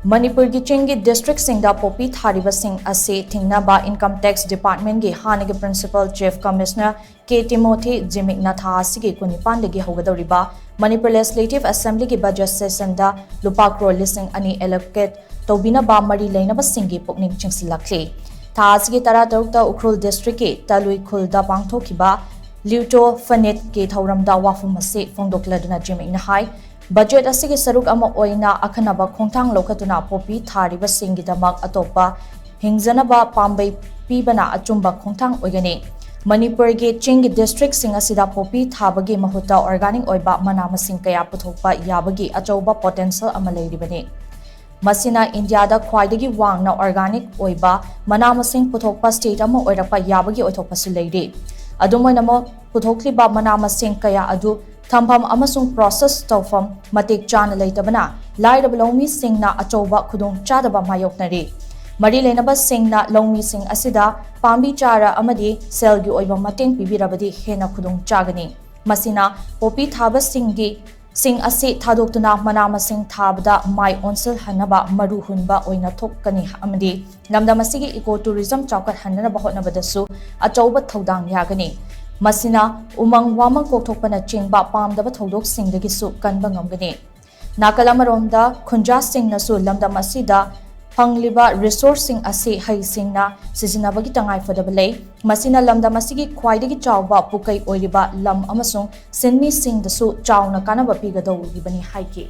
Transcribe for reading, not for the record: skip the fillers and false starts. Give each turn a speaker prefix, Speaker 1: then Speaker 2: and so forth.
Speaker 1: Manipur ki Ching ki district singda popi thariba sing ase Thingnaba income tax department ki hannagi principal chief commissioner K Timothy Zimik na tha asigi kunipan dagi hougadouriba Manipur Legislative Assembly ki budget session da Lupa Crore Lising ani Allocate toubinaba mari leinaba singi pukning chingshillakli tha asigi taratarukta Ukhrul district ki talui khulda pangthokiba Luto Fanit ki thauramda wafum ase fongdokladuna Zimik na hai budget asigi saruk ama oina akhanaba khongthang lokhatuna popi thariba singidamak atopa hingjanaba pambai pibana achumba khongthang oigani Manipur ki Ching district sing asida popi thabagi mahuta organic oiba manamasing kaya puthokpa yabagi achauba potential ama leiribani masina India da khwaidagi wangna organic oiba manamasing puthokpa state ama oirakpa yabagi oithokpa su leiri adumoinamo puthokliba manamasing kaya adu Thampam amasung process tawfam matik chana leitabana lairab longmi singna achauba khudong chadaba mayoknari mari leinaba singna longmi sing asida pambi chara amadi selgi oiba mateng pibirabadi hena khudong chagani masina popi thaba sing ase thadoktuna manama sing thabada mai onsel hanaba maru hunba oina thokkani amadi lamda masigi ecotourism chawkat hanna hotnabadasu achauba thodang yagani Masina umang wamang kokthokpana chingba pamdaba thodok singdagi su kanba ngamgani nakalamaronda khunja singna su lamdam asida pangliba resourcing ase hai singna sijinabagi tangai fadabalei masina lamdam asigi khwaidagi chawba pukai oiriba lam amasung sinmi singdasu chawna kanaba pigadau ribani haiki